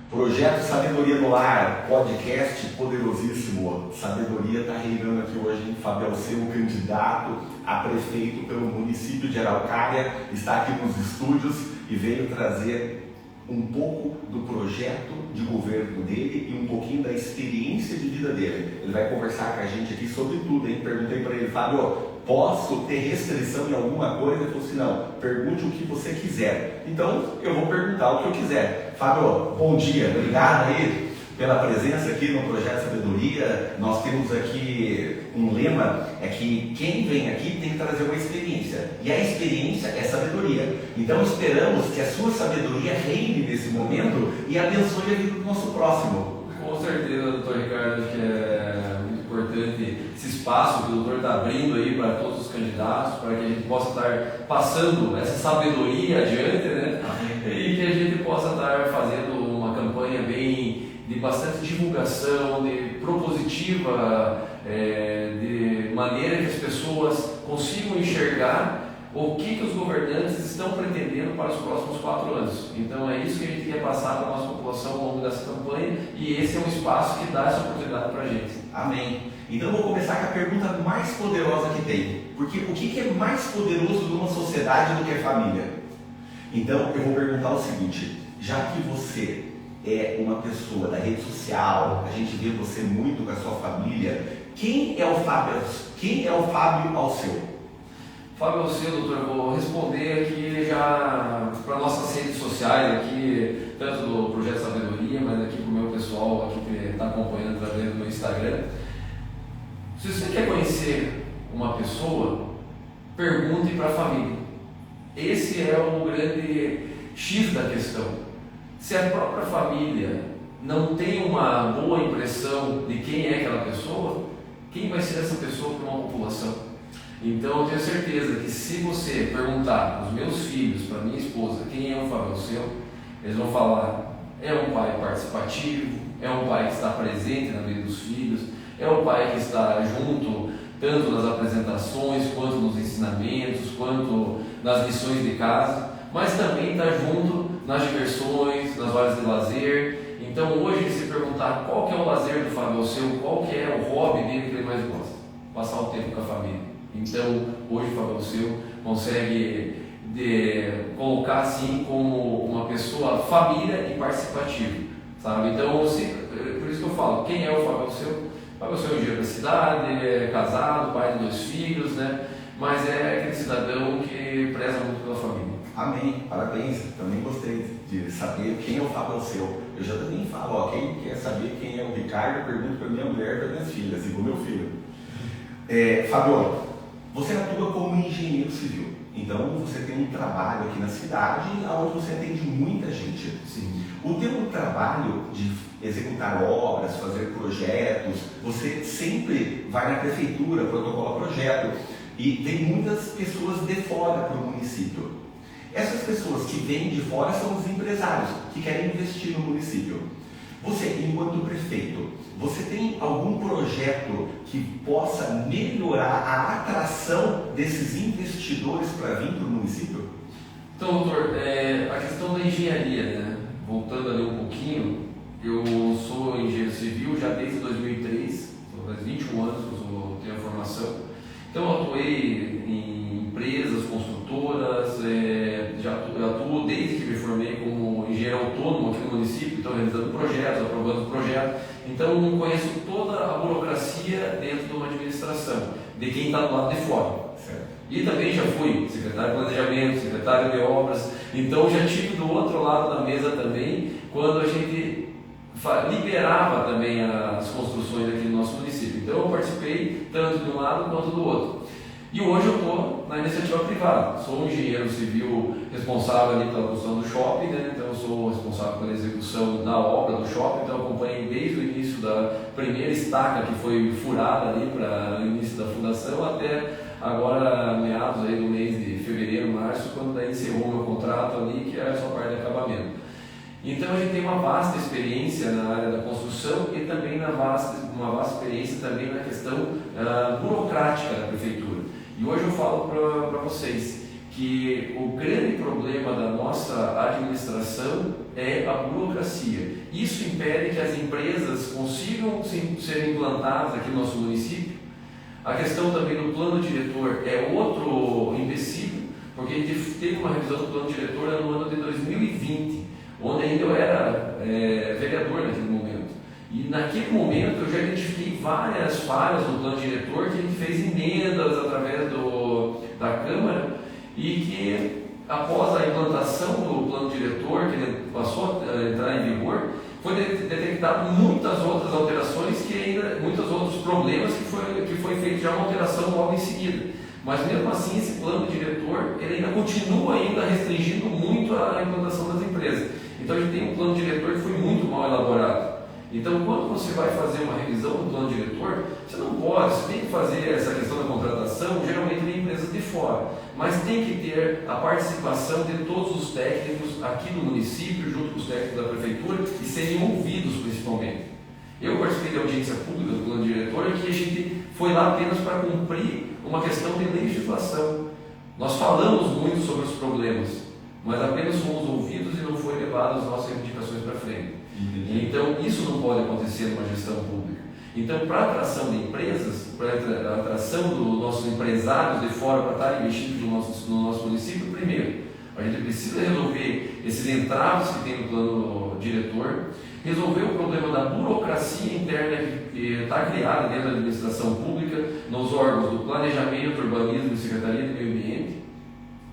Projeto Sabedoria no Lar, podcast poderosíssimo. Sabedoria está reinando aqui hoje, hein? Fábio Alceu, candidato a prefeito pelo município de Araucária, está aqui nos estúdios e veio trazer um pouco do projeto de governo dele e um pouquinho da experiência de vida dele. Ele vai conversar com a gente aqui sobre tudo, hein? Perguntei para ele, Fábio, posso ter restrição em alguma coisa? Ele falou assim, não, pergunte o que você quiser. Então, eu vou perguntar o que eu quiser. Fábio, bom dia, obrigado aí pela presença aqui no Projeto Sabedoria. Nós temos aqui um lema, é que quem vem aqui tem que trazer uma experiência, e a experiência é sabedoria. Então esperamos que a sua sabedoria reine nesse momento e abençoe a vida do nosso próximo. Com certeza, doutor Ricardo, que é muito importante esse espaço que o doutor está abrindo aí para todos os candidatos, para que a gente possa estar passando essa sabedoria adiante, né? E que a gente possa estar fazendo uma campanha bem de bastante divulgação, de propositiva, de maneira que as pessoas consigam enxergar o que os governantes estão pretendendo para os próximos 4 anos. Então é isso que a gente quer passar para a nossa população ao longo dessa campanha, e esse é um espaço que dá essa oportunidade para a gente. Amém. Então eu vou começar com a pergunta mais poderosa que tem, porque o que é mais poderoso numa sociedade do que a família? Então eu vou perguntar o seguinte, já que você é uma pessoa da rede social, a gente vê você muito com a sua família, quem é o Fábio Alceu? Fábio Alceu, doutor, eu vou responder aqui já para nossas redes sociais, aqui, tanto do Projeto Sabedoria, mas aqui para o meu pessoal aqui que está acompanhando através do meu Instagram. Se você quer conhecer uma pessoa, pergunte para a família. Esse é o grande X da questão. Se a própria família não tem uma boa impressão de quem é aquela pessoa, quem vai ser essa pessoa para uma população? Então eu tenho certeza que se você perguntar aos meus filhos, para minha esposa, quem é o Fábio Alceu, eles vão falar, é um pai participativo, é um pai que está presente na vida dos filhos, é um pai que está junto tanto nas apresentações, quanto nos ensinamentos, quanto nas lições de casa, mas também está junto nas diversões, nas horas de lazer. Então hoje, se perguntar qual que é o lazer do Fábio Alceu, qual que é o hobby dele que ele mais gosta, passar o tempo com a família. Então hoje o Fábio Alceu consegue colocar assim como uma pessoa família e participativa, sabe? Então por isso que eu falo, quem é o Fábio Alceu? O Fábio Alceu é engenheiro da cidade, é casado, pai de 2 filhos, né? Mas é aquele cidadão que preza muito pela família. Amém, parabéns, também gostei de saber quem é o Fábio Alceu. Eu já também falo, ó, quem quer saber quem é o Ricardo, eu pergunto para minha mulher e para minhas filhas, e para o meu filho. Fábio, você atua como engenheiro civil, então você tem um trabalho aqui na cidade onde você atende muita gente. Sim. O teu trabalho de executar obras, fazer projetos, você sempre vai na prefeitura, protocola projeto, e tem muitas pessoas de fora para o município. Essas pessoas que vêm de fora são os empresários que querem investir no município. Você, enquanto prefeito, você tem algum projeto que possa melhorar a atração desses investidores para vir para o município? Então, doutor, a questão da engenharia, né? Voltando ali um pouquinho, eu sou engenheiro civil já desde 2003, faz 21 anos que eu tenho a formação. Então eu atuei em empresas, construtoras, já atuo desde que me formei como engenheiro autônomo aqui no município, então realizando projetos, aprovando projetos. Então conheço toda a burocracia dentro de uma administração, de quem está do lado de fora. Certo. E também já fui secretário de planejamento, secretário de obras, então já tive do outro lado da mesa também, quando a gente liberava também as construções aqui no nosso município. Então eu participei tanto de um lado quanto do outro. E hoje eu estou na iniciativa privada. Sou um engenheiro civil responsável ali pela construção do shopping, né? Então eu sou responsável pela execução da obra do shopping, então eu acompanhei desde o início da primeira estaca que foi furada ali para o início da fundação até agora meados aí do mês de fevereiro, março, quando daí encerrou meu contrato ali, que era só parte de acabamento. Então a gente tem uma vasta experiência na área da construção e também uma vasta experiência também na questão burocrática da prefeitura. E hoje eu falo para vocês que o grande problema da nossa administração é a burocracia. Isso impede que as empresas consigam ser implantadas aqui no nosso município. A questão também do plano diretor é outro empecilho, porque a gente teve uma revisão do plano diretor no ano de 2020, onde ainda eu era vereador naquele momento. E naquele momento eu já identifiquei várias falhas no plano diretor, que a gente fez emendas através da Câmara, e que após a implantação do plano diretor, que ele passou a entrar em vigor, foi detectado muitas outras alterações, muitos outros problemas que foi feito já uma alteração logo em seguida. Mas mesmo assim, esse plano diretor, ele ainda continua restringindo muito a implantação das empresas. Então a gente tem um plano diretor que foi muito mal elaborado. Então, quando você vai fazer uma revisão do plano diretor, você tem que fazer essa questão da contratação, geralmente em empresas de fora, mas tem que ter a participação de todos os técnicos aqui do município, junto com os técnicos da prefeitura, e serem ouvidos principalmente. Eu participei da audiência pública do plano diretor, e que a gente foi lá apenas para cumprir uma questão de legislação. Nós falamos muito sobre os problemas, mas apenas fomos ouvidos e não foi levado as nossas reivindicações para frente. Então, isso não pode acontecer numa gestão pública. Então, para a atração de empresas, para a atração dos nossos empresários de fora para estarem investindo no nosso município, primeiro, a gente precisa resolver esses entraves que tem no plano diretor, resolver o problema da burocracia interna que está criada dentro da administração pública, nos órgãos do planejamento, urbanismo e secretaria de meio ambiente,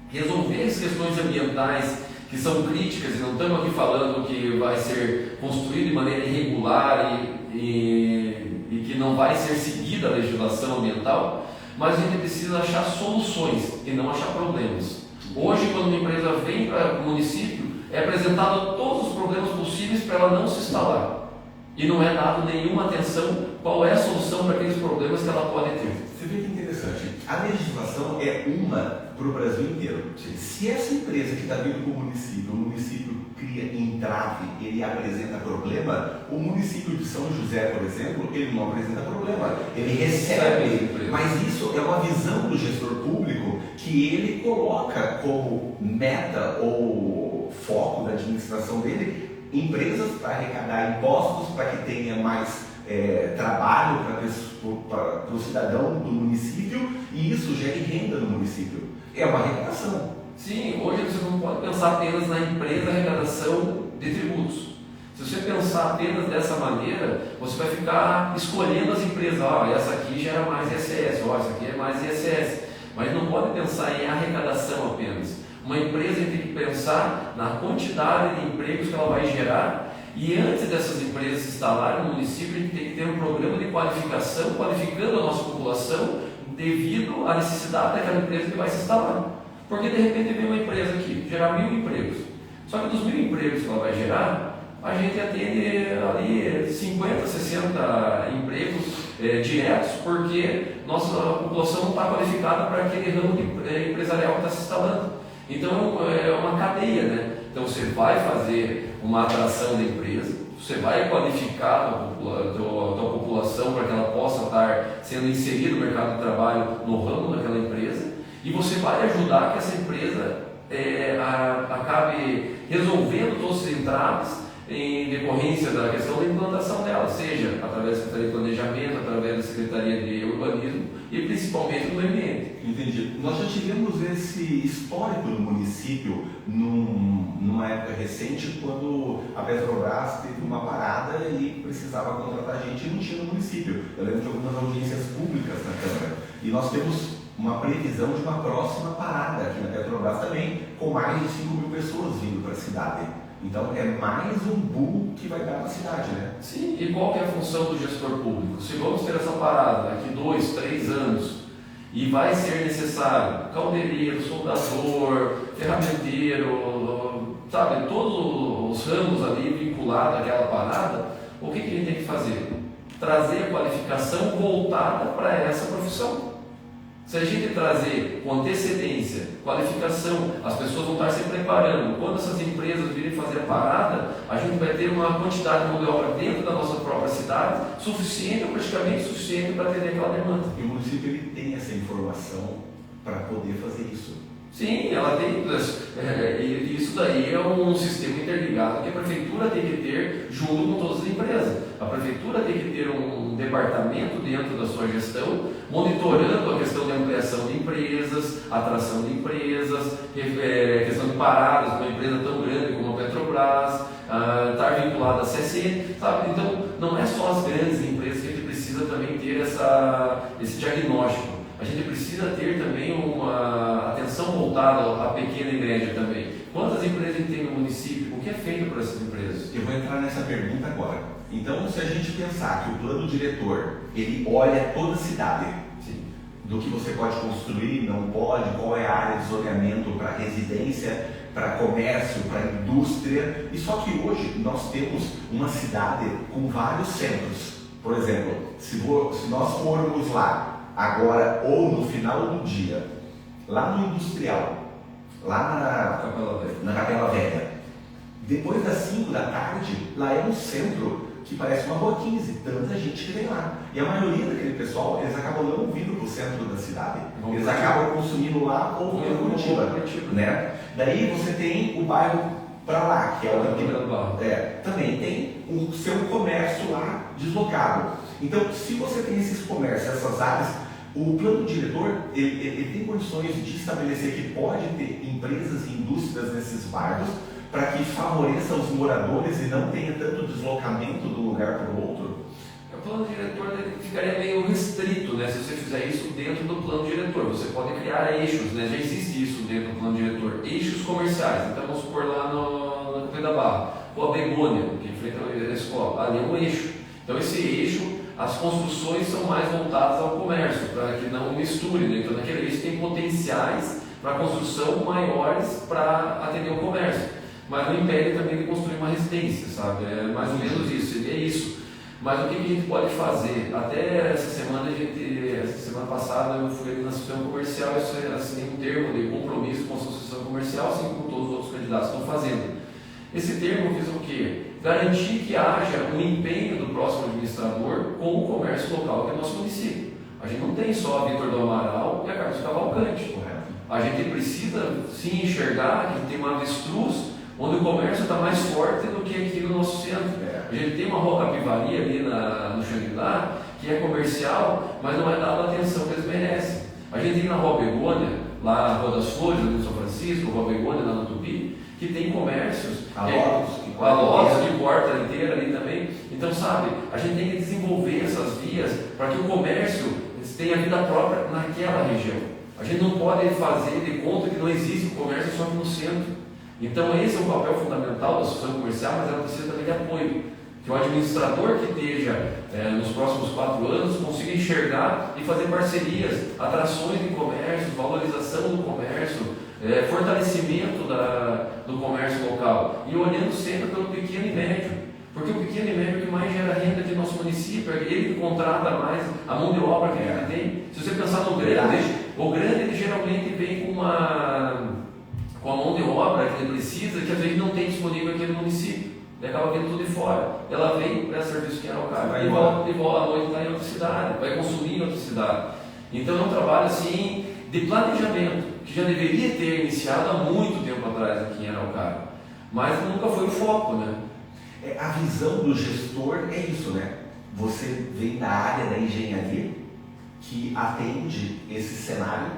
resolver as questões ambientais que são críticas, e não estamos aqui falando que vai ser construído de maneira irregular e que não vai ser seguida a legislação ambiental, mas a gente precisa achar soluções e não achar problemas. Hoje, quando uma empresa vem para o município, é apresentado todos os problemas possíveis para ela não se instalar, e não é dado nenhuma atenção qual é a solução para aqueles problemas que ela pode ter. Você vê que interessante, a legislação é uma para o Brasil inteiro. Se essa empresa que está vindo para o município cria entrave, ele apresenta problema, o município de São José, por exemplo, ele não apresenta problema, ele recebe. Mas isso é uma visão do gestor público que ele coloca como meta ou foco da administração dele empresas para arrecadar impostos, para que tenha mais trabalho para o cidadão do município, e isso gere renda no município. É uma arrecadação. Sim, hoje você não pode pensar apenas na empresa arrecadação de tributos. Se você pensar apenas dessa maneira, você vai ficar escolhendo as empresas. Essa aqui gera mais ISS, essa aqui é mais ISS. Mas não pode pensar em arrecadação apenas. Uma empresa tem que pensar na quantidade de empregos que ela vai gerar, e antes dessas empresas se instalarem no município, a gente tem que ter um programa de qualificação, qualificando a nossa população devido à necessidade daquela empresa que vai se instalar. Porque de repente vem uma empresa aqui, gerar 1000 empregos. Só que dos 1000 empregos que ela vai gerar, a gente atende ali 50, 60 empregos diretos, porque nossa população não está qualificada para aquele ramo empresarial que está se instalando. Então é uma cadeia, né? Então você vai fazer uma atração da empresa, você vai qualificar a tua população para que ela possa estar sendo inserida no mercado de trabalho no ramo daquela empresa, e você vai ajudar que essa empresa acabe resolvendo todos os entraves em decorrência da questão da implantação dela, seja através da Secretaria de Planejamento, através da Secretaria de Urbanismo e principalmente do Meio Ambiente. Entendi. Nós já tivemos esse histórico no município numa época recente, quando a Petrobras teve uma parada e precisava contratar gente e não tinha no município. Eu lembro de algumas audiências públicas na Câmara. E nós temos uma previsão de uma próxima parada aqui na Petrobras também, com mais de 5.000 pessoas vindo para a cidade. Então é mais um boom que vai dar na cidade, né? Sim, e qual que é a função do gestor público? Se vamos ter essa parada daqui 2, 3 anos, e vai ser necessário caldeireiro, soldador, ferramenteiro, sabe, todos os ramos ali vinculados àquela parada, o que a gente tem que fazer? Trazer a qualificação voltada para essa profissão. Se a gente trazer com antecedência, qualificação, as pessoas vão estar se preparando. Quando essas empresas virem fazer a parada, a gente vai ter uma quantidade de mão de obra dentro da nossa própria cidade, suficiente ou praticamente suficiente para atender aquela demanda. E o município ele tem essa informação para poder fazer isso. Sim, ela tem. E isso daí é um sistema interligado que a prefeitura tem que ter junto com todas as empresas. A prefeitura tem que ter um departamento dentro da sua gestão, monitorando a questão de ampliação de empresas, atração de empresas, questão de paradas, uma empresa tão grande como a Petrobras, estar vinculada à CSN, sabe? Então, não é só as grandes empresas que a gente precisa também ter esse diagnóstico. A gente precisa ter também uma atenção voltada à pequena e média também. Quantas empresas a gente tem no município? O que é feito por essas empresas? Eu vou entrar nessa pergunta agora. Então, se a gente pensar que o plano diretor, ele olha toda a cidade, Sim. do que você pode construir, não pode, qual é a área de zoneamento para residência, para comércio, para indústria, e só que hoje nós temos uma cidade com vários centros. Por exemplo, se nós formos lá, agora ou no final do dia, lá no industrial, lá na Capela Velha, depois das 5 da tarde, lá é um centro que parece uma rua 15, tanta gente que vem lá. E a maioria daquele pessoal, eles acabam não vindo para o centro da cidade, eles acabam consumindo lá ou para Curitiba, né? Daí você tem o bairro para lá, que é o também tem o seu comércio lá deslocado. Então, se você tem esses comércios, essas áreas, o plano diretor ele tem condições de estabelecer que pode ter empresas e indústrias nesses bairros para que favoreça os moradores e não tenha tanto deslocamento de um lugar para o outro? O plano diretor ficaria meio restrito, né? Se você fizer isso dentro do plano diretor. Você pode criar eixos, né? Já existe isso dentro do plano diretor. Eixos comerciais. Então vamos supor lá na Capela da Barra, ou a Begônia, que enfrenta a escola. Ali é um eixo. Então esse eixo, as construções são mais voltadas ao comércio, para que não misture, né? Então naquele eixo tem potenciais para construção maiores para atender o comércio. Mas não impede também de construir uma residência, sabe? É mais ou menos isso, é isso. Mas o que a gente pode fazer? Até essa semana passada eu fui na associação comercial e assinei um termo de compromisso com a associação comercial, assim como todos os outros candidatos estão fazendo. Esse termo diz o quê? Garantir que haja um empenho do próximo administrador com o comércio local que é nosso município. A gente não tem só a Vitor do Amaral e a Carlos Cavalcante. A gente precisa sim enxergar que tem uma avestruz onde o comércio está mais forte do que aqui no nosso centro. A gente tem uma rua Capivari ali no Xangri-Lá, que é comercial, mas não é dada a atenção que eles merecem. A gente tem na Rua Begônia, lá na Rua das Flores, ali no São Francisco, Rua Begônia, lá no Tupi, que tem comércios, a Lotus, que porta inteira ali também. Então, sabe, a gente tem que desenvolver essas vias para que o comércio tenha vida própria naquela região. A gente não pode fazer de conta que não existe o comércio só aqui no centro. Então esse é o papel fundamental da associação comercial, mas ela precisa também de apoio. Que o administrador que esteja nos próximos 4 anos consiga enxergar e fazer parcerias, atrações de comércio, valorização do comércio, fortalecimento do comércio local e olhando sempre pelo pequeno e médio. Porque o pequeno e médio é o que mais gera renda aqui no nosso município, é ele que contrata mais a mão de obra que a gente tem. Se você pensar no grande, o grande ele geralmente vem com a mão de obra que ele precisa, que às vezes não tem disponível aqui no município. Ele acaba vindo tudo de fora. Ela vem para serviço que era o cara e volta à noite está em outra cidade, vai consumir em outra cidade. Então é um trabalho assim de planejamento, que já deveria ter iniciado há muito tempo atrás aqui em Araucária, mas nunca foi o foco, né? A visão do gestor é isso, né? Você vem da área da engenharia que atende esse cenário,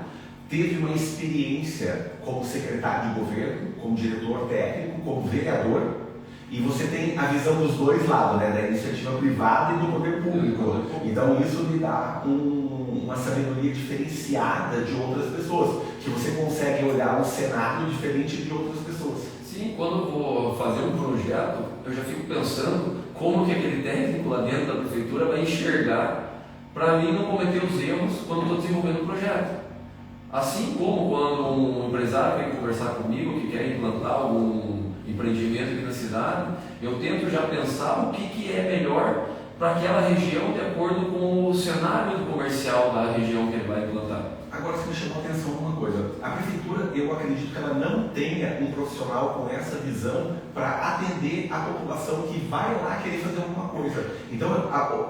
teve uma experiência como secretário de governo, como diretor técnico, como vereador, e você tem a visão dos dois lados, né? Da iniciativa privada e do poder público. Então isso lhe dá uma sabedoria diferenciada de outras pessoas, que você consegue olhar um cenário diferente de outras pessoas. Sim, quando eu vou fazer um projeto, eu já fico pensando como que aquele técnico lá dentro da prefeitura vai enxergar para mim não cometer os erros quando estou desenvolvendo o projeto. Assim como quando um empresário vem conversar comigo que quer implantar algum empreendimento aqui na cidade, eu tento já pensar o que é melhor para aquela região de acordo com o cenário comercial da região que ele vai implantar. Agora você me chamou a atenção uma coisa. A prefeitura, eu acredito que ela não tenha um profissional com essa visão para atender a população que vai lá querer fazer alguma coisa. Então,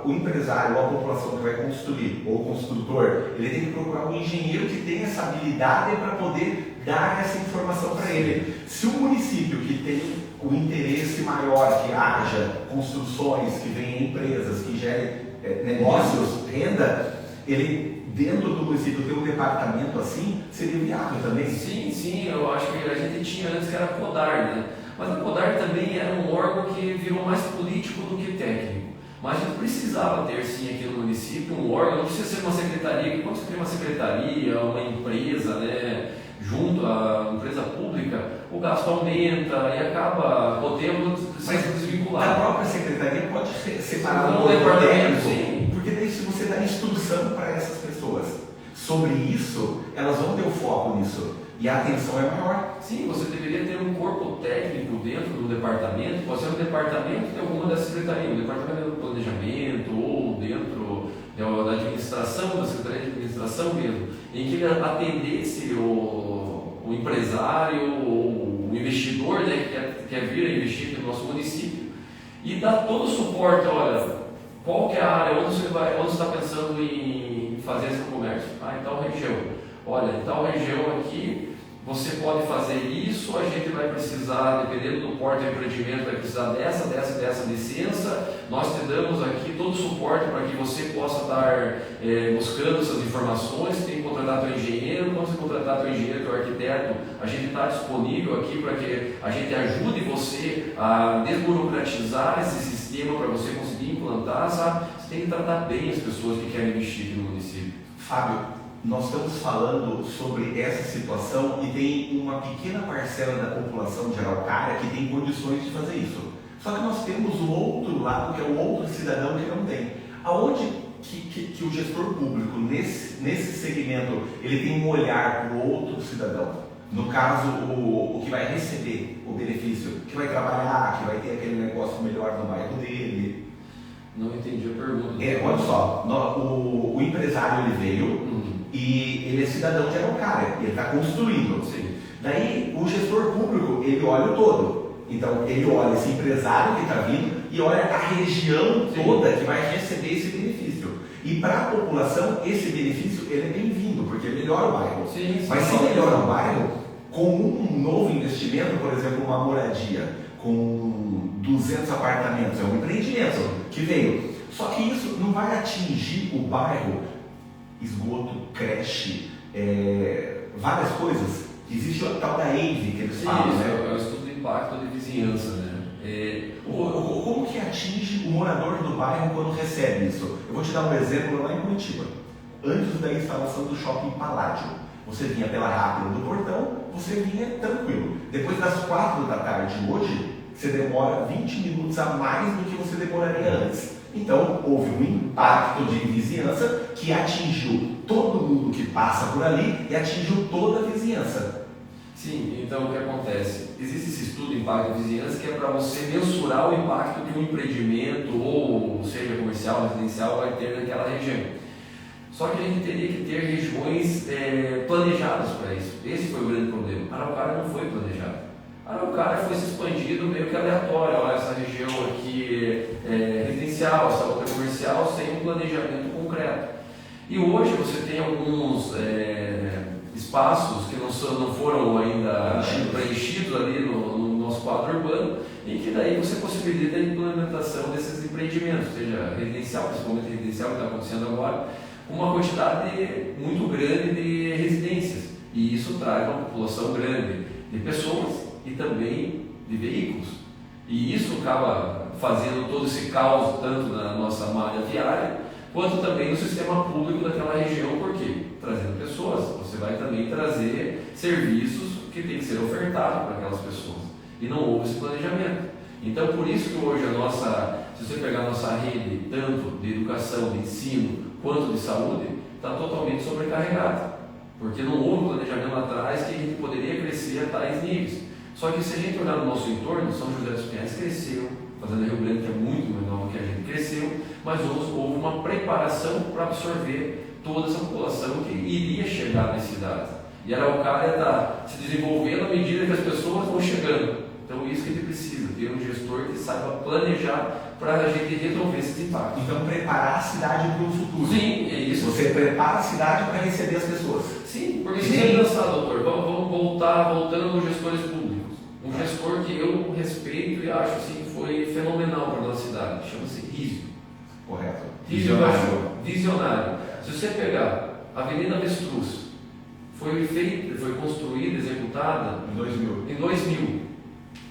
o empresário ou a população que vai construir, ou o construtor, ele tem que procurar um engenheiro que tenha essa habilidade para poder dar essa informação para ele. Se o município que tem o interesse maior que haja construções, que venham empresas, que gerem negócios, renda, ele dentro do município ter um departamento assim, seria viável também? Sim, eu acho que a gente tinha antes que era a CODAR, né? Mas a CODAR também era um órgão que virou mais político do que técnico. Mas a gente precisava ter sim aqui no município um órgão, não precisa ser uma secretaria, porque quando você tem uma secretaria, uma empresa, né, junto à empresa pública, o gasto aumenta e acaba podendo ser desvinculado. A própria secretaria pode ser separada do departamento, sim. Porque daí se você dá instrução para essas pessoas sobre isso, elas vão ter o foco nisso e a atenção é maior. Sim, você deveria ter um corpo técnico dentro do departamento, pode ser um departamento de alguma das secretarias, um departamento do planejamento ou dentro da administração, da secretaria de administração mesmo, em que ele atendesse o empresário ou o investidor, né, que quer vir a investir no nosso município e dar todo o suporte. Olha, qual que é a área, onde você está pensando em fazer esse comércio? Em tal região. Olha, em tal região aqui você pode fazer isso, a gente vai precisar, dependendo do porte do empreendimento, vai precisar dessa licença. Nós te damos aqui todo o suporte para que você possa estar buscando essas informações. Tem que contratar teu engenheiro, quando você contratar teu engenheiro, teu arquiteto, a gente está disponível aqui para que a gente ajude você a desburocratizar esse sistema para você conseguir implantar, sabe? Você tem que tratar bem as pessoas que querem investir aqui no município. Fábio, nós estamos falando sobre essa situação e tem uma pequena parcela da população de Araucária que tem condições de fazer isso. Só que nós temos o outro lado, que é o outro cidadão que não tem. Aonde que o gestor público, nesse segmento, ele tem um olhar para o outro cidadão? No caso, o que vai receber o benefício, que vai trabalhar, que vai ter aquele negócio melhor no bairro dele. Não entendi a pergunta. Olha só, o empresário ele veio e ele é cidadão de Araucária, ele está construindo. Sim. Daí o gestor público, ele olha o todo. Então ele olha esse empresário que está vindo e olha a região toda que vai receber esse benefício. E para a população, esse benefício ele é bem-vindo, porque melhora o bairro. Sim. Mas se melhora o bairro, com um novo investimento, por exemplo, uma moradia, com 200 apartamentos, é um empreendimento que veio. Só que isso não vai atingir o bairro, esgoto, creche, várias coisas. Existe o tal da EIVE que eles falam, né? É o estudo de impacto de vizinhança, né? Como que atinge o morador do bairro quando recebe isso? Eu vou te dar um exemplo lá em Curitiba. Antes da instalação do shopping Paládio, você vinha pela rápida do portão, você vinha tranquilo. Depois das 4 da tarde hoje, você demora 20 minutos a mais do que você demoraria antes. Então, houve um impacto de vizinhança que atingiu todo mundo que passa por ali e atingiu toda a vizinhança. Sim, então o que acontece? Existe esse estudo de impacto de vizinhança que é para você mensurar o impacto que um empreendimento, ou seja comercial, residencial, vai ter naquela região. Só que a gente teria que ter regiões planejadas para isso. Esse foi o grande problema. Araucária não foi planejado. Araucária foi se expandido meio que aleatório. Olha, essa região aqui é residencial, essa outra é comercial, sem um planejamento concreto. E hoje você tem alguns espaços que não foram ainda preenchidos ali no nosso quadro urbano, e que daí você possibilita a implementação desses empreendimentos, seja residencial, principalmente residencial, que está acontecendo agora, com uma quantidade muito grande de residências. E isso traz uma população grande de pessoas e também de veículos. E isso acaba fazendo todo esse caos, tanto na nossa malha viária, quanto também no sistema público daquela região, porque trazendo pessoas, você vai também trazer serviços que tem que ser ofertados para aquelas pessoas. E não houve esse planejamento. Então, por isso que hoje se você pegar a nossa rede, tanto de educação, de ensino, quanto de saúde, está totalmente sobrecarregada. Porque não houve planejamento lá atrás que a gente poderia crescer a tais níveis. Só que se a gente olhar no nosso entorno, São José dos Pinhais cresceu, Fazenda Rio Grande, que é muito menor do que a gente, cresceu, mas houve uma preparação para absorver toda essa população que iria chegar nas cidades. E Araucária está se desenvolvendo à medida que as pessoas vão chegando. Então isso que a gente precisa, ter um gestor que saiba planejar para a gente resolver esses impactos. Então, preparar a cidade para o futuro. Sim, é isso. Você prepara a cidade para receber as pessoas. Sim, porque se você pensar, doutor, vamos voltando nos gestores públicos. Um gestor que eu respeito e acho assim, que foi fenomenal para a nossa cidade, chama-se Rizzo. Correto. Visionário. Se você pegar a Avenida Avestruz, foi construída, executada em 2000.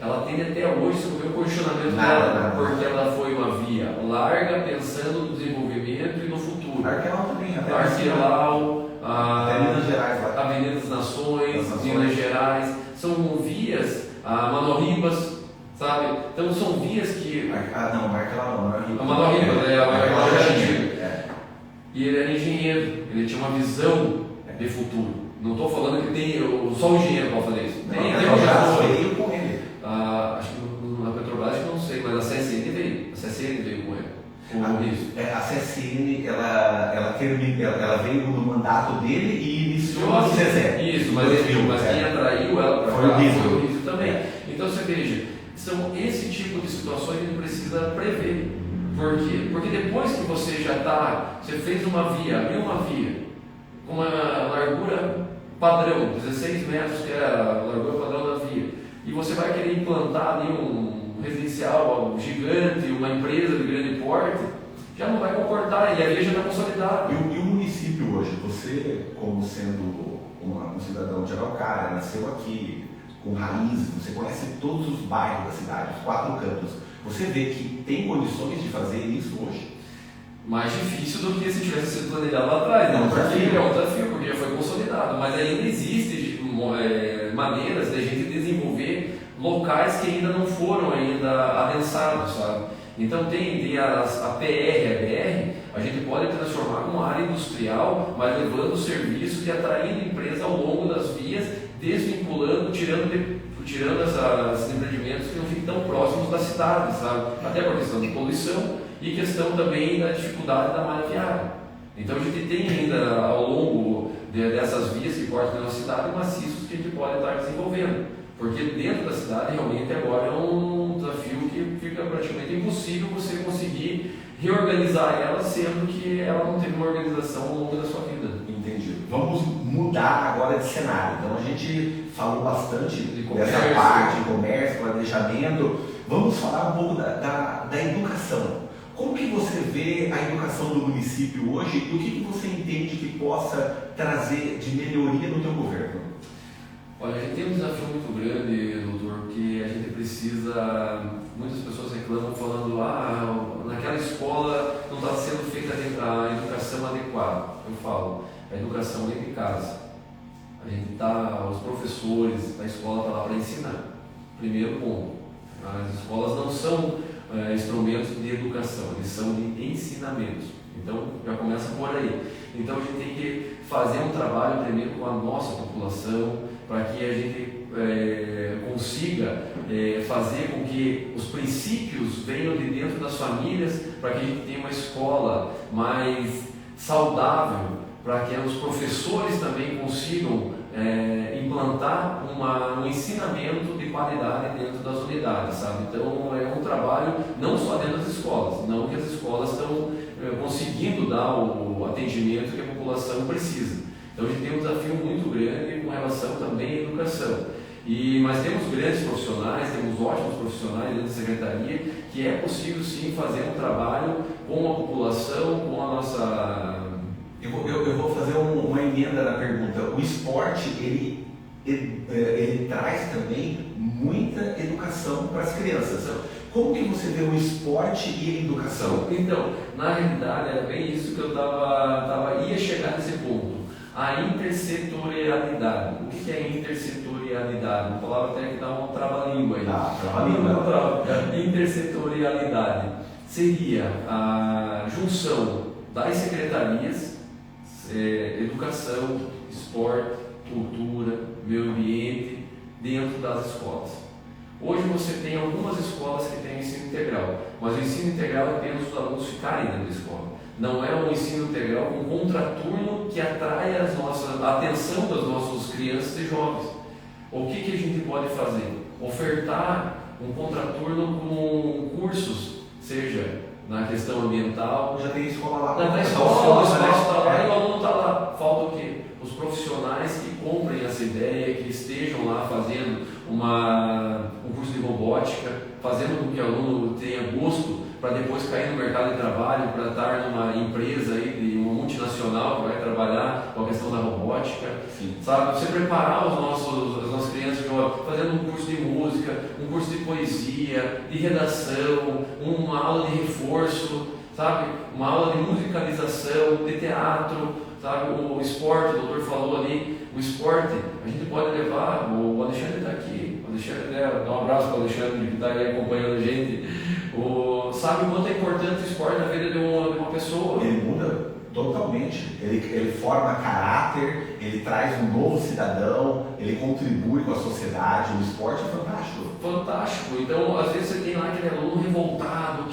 Ela tem até hoje, se não vê o condicionamento dela, porque ela foi uma via larga, pensando no desenvolvimento e no futuro. Arquelau também, Arquelau, Minas Gerais, lá. Avenida das Nações, Minas Gerais, são vias, Manorribas, sabe? Então são vias que... não, Arquelau não, a Manorribas, a Arquelau já tinha. E ele era engenheiro, ele tinha uma visão de futuro. Não estou falando que tem só o engenheiro para fazer isso. Tem veio com ele. Acho que na Petrobras eu não sei, mas a CSN veio. A CSN veio com ele. A CSN ela veio no mandato dele e iniciou o Zezé. Isso, mas quem atraiu ela para foi o Rizzo também. Então você veja, são esse tipo de situações que a gente precisa prever. Por quê? Porque depois que você você fez uma via, abriu uma via, com uma largura padrão, 16 metros, que era a largura padrão da via, e você vai querer implantar ali um residencial gigante, uma empresa de grande porte, já não vai comportar, e a via já está consolidada. E o município hoje, você como sendo um cidadão de Araucária, nasceu aqui, com raízes, você conhece todos os bairros da cidade, os 4 cantos, você vê que tem condições de fazer isso hoje? Mais difícil do que se tivesse sido planejado lá atrás, né? É um desafio, porque já foi consolidado, mas ainda existe maneiras de a gente desenvolver locais que ainda não foram adensados, sabe? Então tem a PR, a BR, a gente pode transformar como área industrial, mas levando serviços e atraindo empresas ao longo das vias, desvinculando, tirando esses empreendimentos que não ficam tão próximos da cidade, sabe? Até por questão de poluição e questão também da dificuldade da malha viária. Então a gente tem ainda ao longo dessas vias que cortam pela cidade maciços que a gente pode estar desenvolvendo, porque dentro da cidade realmente agora é um desafio que fica praticamente impossível você conseguir reorganizar ela, sendo que ela não teve uma organização ao longo da sua vida. Entendi. Vamos mudar agora de cenário. Então a gente falou bastante dessa comércio, parte, comércio, planejamento. Vamos falar um pouco da educação. Como que você vê a educação do município hoje e o que você entende que possa trazer de melhoria no teu governo? Olha, a gente tem um desafio muito grande, doutor, que a gente precisa, muitas pessoas reclamam falando, naquela escola não está sendo feita a educação adequada. Eu falo, a educação vem de casa. Os professores, a escola está lá para ensinar. Primeiro ponto, as escolas não são instrumentos de educação, eles são de ensinamentos. Então já começa por aí. Então a gente tem que fazer um trabalho primeiro com a nossa população, para que a gente consiga fazer com que os princípios venham de dentro das famílias, para que a gente tenha uma escola mais saudável, para que os professores também consigam implantar um ensinamento de qualidade dentro das unidades, sabe? Então é um trabalho não só dentro das escolas, não que as escolas estão conseguindo dar o atendimento que a população precisa. Então a gente tem um desafio muito grande com relação também à educação. Mas temos grandes profissionais, temos ótimos profissionais dentro da Secretaria, que é possível sim fazer um trabalho com a população, com a nossa... Eu vou fazer uma emenda na pergunta. O esporte, ele traz também muita educação para as crianças. Como que você vê o esporte e a educação? Então, na realidade, era bem isso que eu ia chegar nesse ponto. A intersetorialidade. O que é intersetorialidade? Uma palavra até que dá uma trava-língua aí. Trava-língua. Intersetorialidade seria a junção das secretarias, educação, esporte, cultura, meio ambiente, dentro das escolas. Hoje você tem algumas escolas que têm ensino integral, mas o ensino integral é apenas os alunos ficarem dentro da escola. Não é um ensino integral com contraturno que atrai a atenção das nossas crianças e jovens. O que a gente pode fazer? Ofertar um contraturno com cursos seja na questão ambiental. Já tem escola lá. Na escola está lá e o aluno está lá. Falta o quê? Os profissionais que comprem essa ideia, que estejam lá fazendo um curso de robótica, fazendo com que o aluno tenha gosto para depois cair no mercado de trabalho, para estar numa empresa aí, de uma multinacional que vai trabalhar com a questão da robótica. Sim. Sabe? Você preparar as nossas crianças fazendo um curso de música, um curso de poesia, de redação, uma aula de reforço, sabe? Uma aula de musicalização, de teatro, sabe? O esporte, o doutor falou ali, o esporte, a gente pode levar, o Alexandre está aqui, o Alexandre, dá um abraço para o Alexandre que está aí acompanhando a gente, sabe o quanto é importante o esporte na vida de uma pessoa? Ele muda totalmente, ele forma caráter, ele traz um novo cidadão, ele contribui com a sociedade, o esporte é fantástico. Fantástico, então às vezes você tem lá aquele aluno revoltado,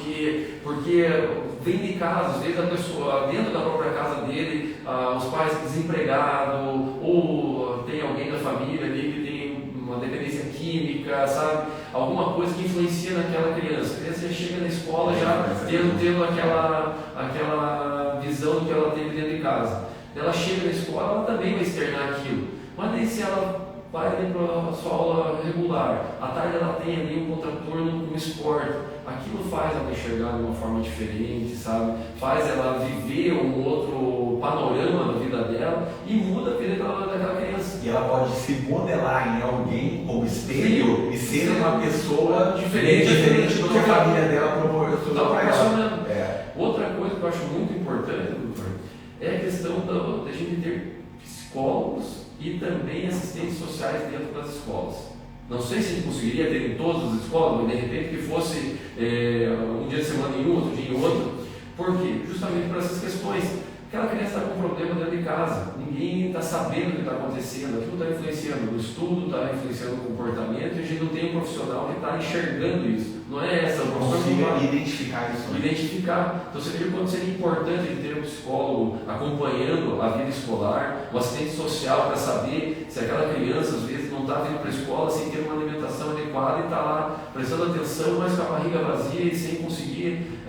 porque vem de casa, às vezes a pessoa, dentro da própria casa dele, os pais desempregados, ou tem alguém da família ali que tem uma dependência química, sabe? Alguma coisa que influencia naquela criança. A criança já chega na escola já tendo aquela visão do que ela teve dentro de casa. Ela chega na escola, ela também vai externar aquilo. Mas daí se ela vai ali para a sua aula regular, à tarde ela tem ali um contraturno com esporte, aquilo faz ela enxergar de uma forma diferente, sabe? Faz ela viver um outro panorama da vida dela e muda a vida daquela criança. E ela pode se modelar em alguém como espelho e ser uma pessoa diferente do que a família dela proporcionou para ela. Outra coisa que eu acho muito importante, doutor, é a questão da gente ter psicólogos e também assistentes sociais dentro das escolas. Não sei se a gente conseguiria ter em todas as escolas, mas de repente que fosse um dia de semana em um, outro dia em outro. Por quê? Justamente por essas questões. Aquela criança está com um problema dentro de casa, ninguém está sabendo o que está acontecendo, aquilo está influenciando no estudo, está influenciando no comportamento, e a gente não tem um profissional que está enxergando isso. Não é essa, o professor não vai identificar isso. Identificar. Então você vê quanto seria importante ter um psicólogo acompanhando a vida escolar, um assistente social para saber se aquela criança às vezes não está vindo para a escola sem ter uma alimentação adequada e está lá prestando atenção, mas com a barriga vazia e sem conseguir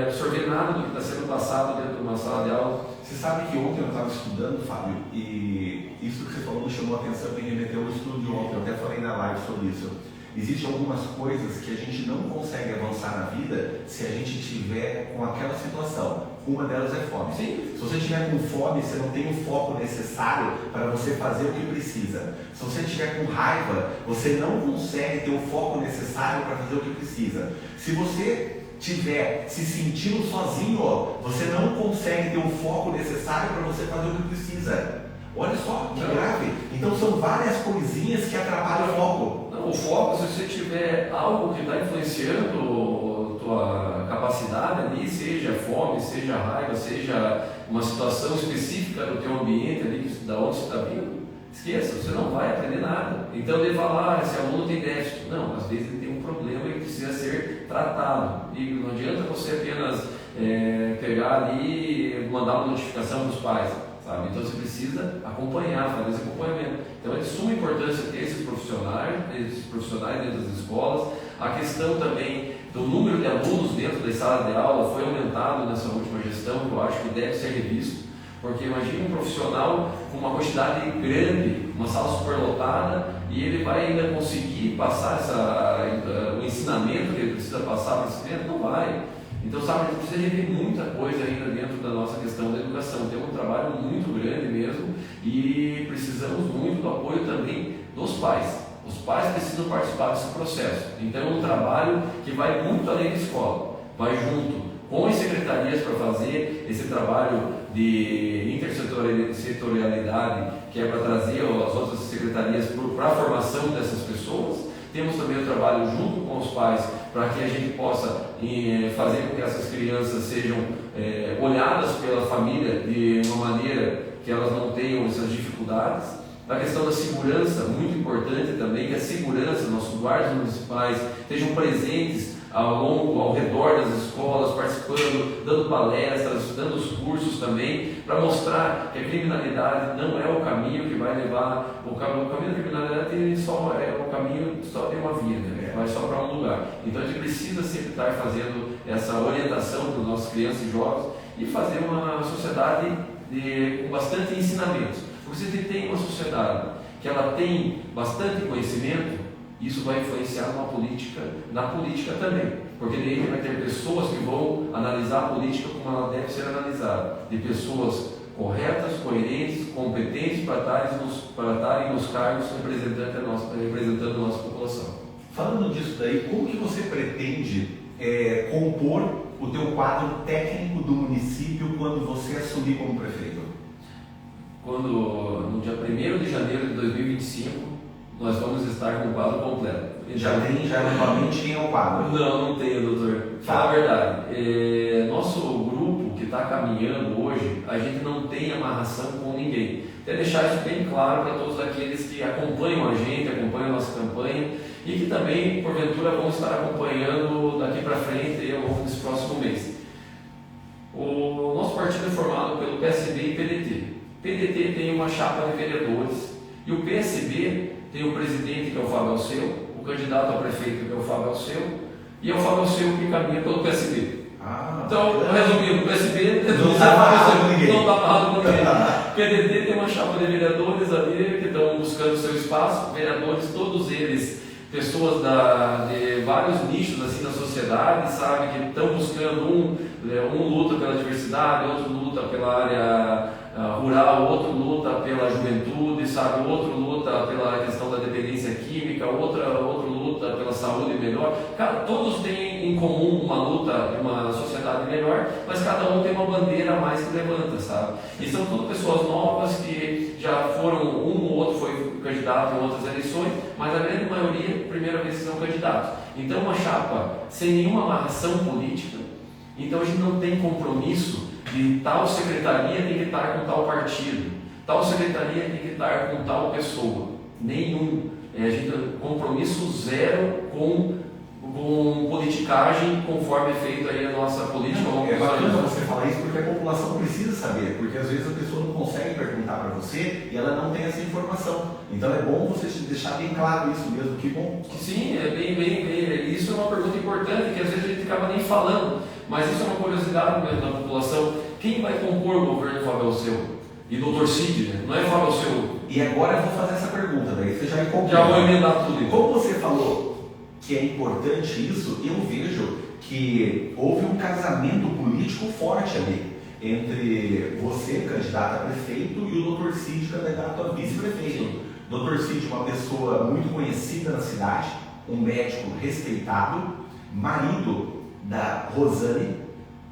absorver nada do que está sendo passado dentro de uma sala de aula. Você sabe que ontem eu estava estudando, Fábio, e isso que você falou me chamou a atenção, me remeteu ao estudo de ontem, eu até falei na live sobre isso. Existem algumas coisas que a gente não consegue avançar na vida se a gente tiver com aquela situação. Uma delas é fome. Sim. Se você tiver com fome, você não tem o foco necessário para você fazer o que precisa. Se você tiver com raiva, você não consegue ter o foco necessário para fazer o que precisa. Se você estiver se sentindo sozinho, você não consegue ter o foco necessário para você fazer o que precisa. Olha só, que grave. Então são várias coisinhas que atrapalham o foco. Não, o foco, se você tiver algo que está influenciando tua capacidade ali, seja fome, seja raiva, seja uma situação específica do teu ambiente ali, da onde você está vindo, esqueça, você não vai aprender nada. Então ele fala, esse aluno tem déficit. Não, às vezes ele tem um problema e precisa ser tratado. E não adianta você apenas pegar ali e mandar uma notificação para os pais. Sabe? Então você precisa acompanhar, fazer esse acompanhamento. Então é de suma importância ter esses profissionais dentro das escolas. A questão também do número de alunos dentro da sala de aula foi aumentado nessa última gestão, que eu acho que deve ser revisto. Porque imagine um profissional com uma quantidade grande, uma sala superlotada, e ele vai ainda conseguir passar o ensinamento que ele precisa passar para esse cliente? Não vai. Então, sabe, a gente precisa rever muita coisa ainda dentro da nossa questão da educação. Tem um trabalho muito grande mesmo e precisamos muito do apoio também dos pais. Os pais precisam participar desse processo. Então, é um trabalho que vai muito além da escola. Vai junto com as secretarias para fazer esse trabalho de intersetorialidade, que é para trazer as outras secretarias para a formação dessas pessoas. Temos também o trabalho junto com os pais para que a gente possa fazer com que essas crianças sejam olhadas pela família de uma maneira que elas não tenham essas dificuldades. A questão da segurança, muito importante também, que a segurança, nossos guardas municipais estejam presentes ao redor das escolas, participando, dando palestras, dando os cursos também, para mostrar que a criminalidade não é o caminho que vai levar, o caminho da criminalidade o caminho só tem uma via, né? Vai só para um lugar. Então a gente precisa sempre estar fazendo essa orientação para os nossos crianças e jovens e fazer uma sociedade com bastante ensinamentos. Porque se tem uma sociedade que ela tem bastante conhecimento, isso vai influenciar na política também, porque daí vai ter pessoas que vão analisar a política como ela deve ser analisada, de pessoas corretas, coerentes, competentes para estarem nos cargos representando a nossa população. Falando disso daí, como que você pretende compor o teu quadro técnico do município quando você assumir como prefeito? No dia 1º de janeiro de 2025, nós vamos estar com o quadro completo. Já novamente quem é o quadro? Não tenho, doutor. Fala a verdade. Nosso grupo que está caminhando hoje, a gente não tem amarração com ninguém. Até deixar isso bem claro para todos aqueles que acompanham a gente, acompanham a nossa campanha e que também, porventura, vão estar acompanhando daqui para frente ao longo desse próximo mês. O nosso partido é formado pelo PSB e PDT. PDT tem uma chapa de vereadores e o PSB tem o presidente, que é o Fábio Alceu, o candidato a prefeito, que é o Fábio Alceu, e é o Fábio Alceu que caminha pelo PSB. Então, resumindo, o PSB não está amarrado com ninguém. PDT tem uma chapa de vereadores ali que estão buscando seu espaço, vereadores, todos eles, pessoas de vários nichos assim da sociedade, sabe, que estão buscando um luta pela diversidade, outro luta pela área rural, outro luta pela juventude, sabe, outro luta pela questão da dependência química, outro luta pela saúde melhor. Todos têm em comum uma luta de uma sociedade melhor, mas cada um tem uma bandeira a mais que levanta, sabe? E são todas pessoas novas que já foram, um ou outro foi candidato em outras eleições, mas a grande maioria, primeira vez que são candidatos. Então, uma chapa sem nenhuma amarração política, então a gente não tem compromisso de tal secretaria tem que estar com tal partido, tal secretaria tem que estar com tal pessoa. Nenhum. A gente tem compromisso zero com politicagem, conforme é feito aí a nossa política. É bacana você falar isso porque a população precisa saber, porque às vezes a pessoa não consegue perguntar para você e ela não tem essa informação. Então é bom você deixar bem claro isso mesmo, que bom. Sim, isso é uma pergunta importante que às vezes a gente acaba nem falando, mas isso é uma curiosidade mesmo da população. Quem vai compor o governo Fábio Alceu? E doutor Cid, né? Não é Fábio Alceu. E agora eu vou fazer essa pergunta, daí você já me comprou. Já vou emendar tudo. Como você falou que é importante isso, eu vejo que houve um casamento político forte ali entre você, candidato a prefeito, e o Dr. Cid, candidato a vice-prefeito. Dr. Cid, uma pessoa muito conhecida na cidade, um médico respeitado, marido da Rosane,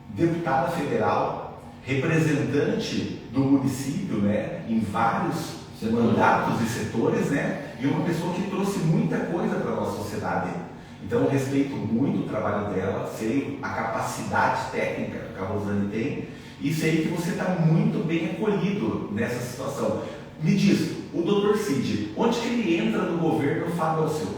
deputada federal, representante do município, né, em vários mandatos e setores, né, e uma pessoa que trouxe muita coisa para a nossa sociedade. Então, eu respeito muito o trabalho dela, sei a capacidade técnica que a Rosane tem e sei que você está muito bem acolhido nessa situação. Me diz, o Dr. Cid, onde que ele entra no governo Fábio Alceu?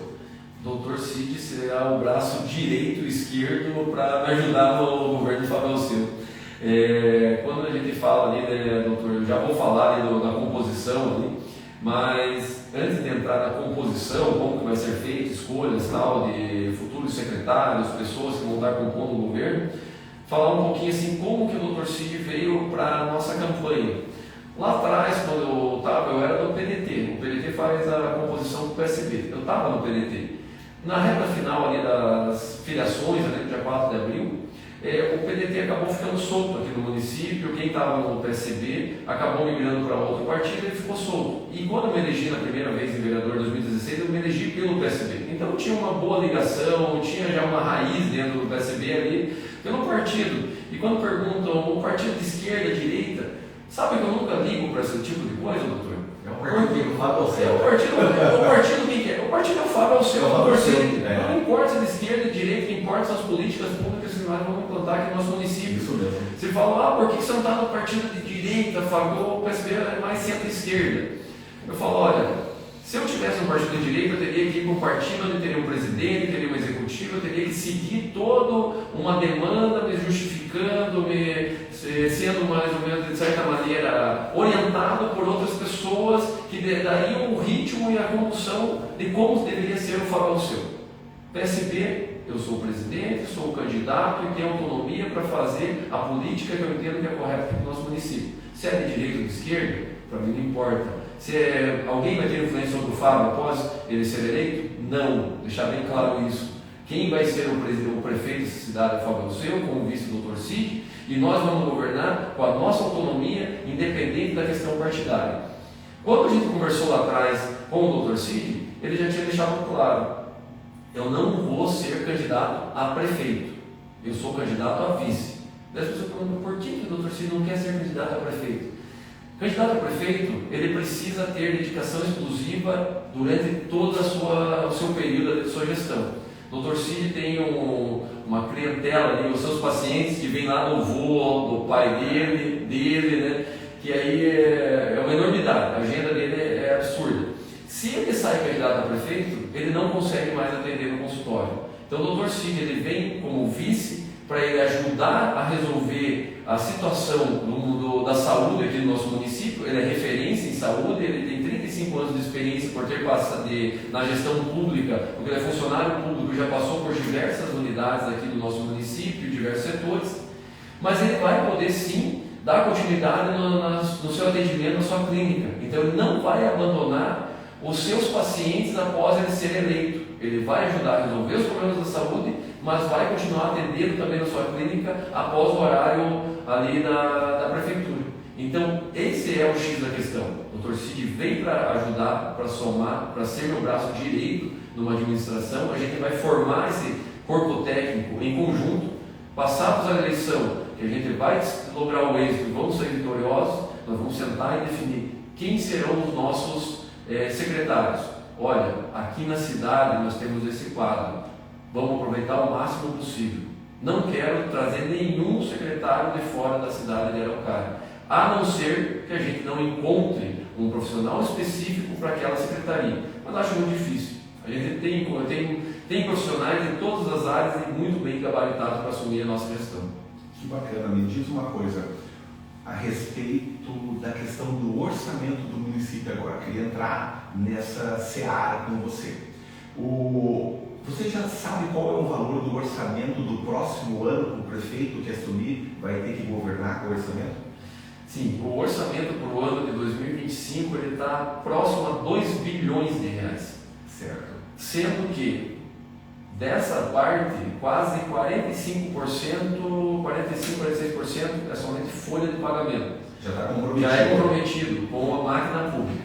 Dr. Cid será o braço direito e esquerdo para me ajudar no governo Fábio Alceu. Quando a gente fala ali, né, doutor, eu já vou falar ali da composição ali, mas antes de entrar na composição, como que vai ser feito, escolhas tal, de futuros secretários, pessoas que vão estar compondo o governo, falar um pouquinho assim, como que o Dr. Cid veio para a nossa campanha. Lá atrás, quando eu era do PDT, o PDT faz a composição do PSB, eu estava no PDT. Na reta final ali das filiações, ali no dia 4 de abril, o PDT acabou ficando solto aqui no município, quem estava no PSB acabou migrando para outro partido e ele ficou solto. E quando eu me elegi na primeira vez em vereador em 2016, eu me elegi pelo PSB. Então tinha uma boa ligação, tinha já uma raiz dentro do PSB ali, pelo partido. E quando perguntam o partido de esquerda, direita, sabe que eu nunca ligo para esse tipo de coisa, doutor? É o partido do Fábio Alceu. O partido quem que é? O partido é o Fábio Alceu. Não importa se é de esquerda, de direita, o que importa são as políticas públicas que nós vamos implantar aqui no nosso município. Isso mesmo. Você fala, por que você não está no partido de direita, Fábio? O PSB é mais centro-esquerda. Eu falo, olha, se eu tivesse um partido de direita, eu teria que ir para um partido onde teria um presidente, teria um executivo, eu teria que seguir toda uma demanda, me justificando, sendo mais ou menos, de certa maneira, orientado por outras pessoas que dariam o ritmo e a condução de como deveria ser o Fábio Alceu. PSB eu sou o presidente, sou o candidato e tenho autonomia para fazer a política que eu entendo que é correta aqui no nosso município. Se é de direita ou de esquerda, para mim não importa. Se alguém vai ter influência sobre o Fábio após ele ser eleito? Não, deixar bem claro isso. Quem vai ser o prefeito dessa cidade é o Fábio Alceu, com o vice Dr. Cid, e nós vamos governar com a nossa autonomia, independente da questão partidária. Quando a gente conversou lá atrás com o Dr. Cid, ele já tinha deixado claro: eu não vou ser candidato a prefeito, eu sou candidato a vice. E as pessoas perguntam: por que o Dr. Cid não quer ser candidato a prefeito? Candidato a prefeito, ele precisa ter dedicação exclusiva durante todo o seu período de sua gestão. O Dr. Cid tem uma clientela ali, os seus pacientes que vêm lá do avô, do pai dele, né? Que aí é uma enormidade, a agenda dele é absurda. Se ele sai candidato a prefeito, ele não consegue mais atender no consultório. Então o Dr. Cid ele vem como vice para ele ajudar a resolver a situação da saúde aqui no nosso município. Ele é referência em saúde, ele tem 35 anos de experiência por ter passado na gestão pública, porque ele é funcionário público, já passou por diversas unidades aqui do nosso município, diversos setores, mas ele vai poder sim dar continuidade no seu atendimento, na sua clínica. Então ele não vai abandonar os seus pacientes após ele ser eleito. Ele vai ajudar a resolver os problemas da saúde, mas vai continuar atendendo também na sua clínica após o horário ali da prefeitura. Então, esse é o X da questão. O Dr. Cid vem para ajudar, para somar, para ser meu braço direito numa administração. A gente vai formar esse corpo técnico em conjunto, passar para a eleição, que a gente vai lograr o êxito, vamos ser vitoriosos, nós vamos sentar e definir quem serão os nossos secretários. Olha, aqui na cidade nós temos esse quadro, vamos aproveitar o máximo possível. Não quero trazer nenhum secretário de fora da cidade de Araucária, a não ser que a gente não encontre um profissional específico para aquela secretaria. Mas acho muito difícil. A gente tem profissionais em todas as áreas e muito bem gabaritados para assumir a nossa gestão. Que bacana. Me diz uma coisa a respeito da questão do orçamento do município agora. Queria entrar nessa seara com você. Você já sabe qual é o valor do orçamento do próximo ano? O prefeito que assumir vai ter que governar com o orçamento? Sim, o orçamento para o ano de 2025 ele está próximo a 2 bilhões de reais. Certo. Sendo que dessa parte, quase 45%, 46% é somente folha de pagamento. Já está comprometido. Já é comprometido com a máquina pública.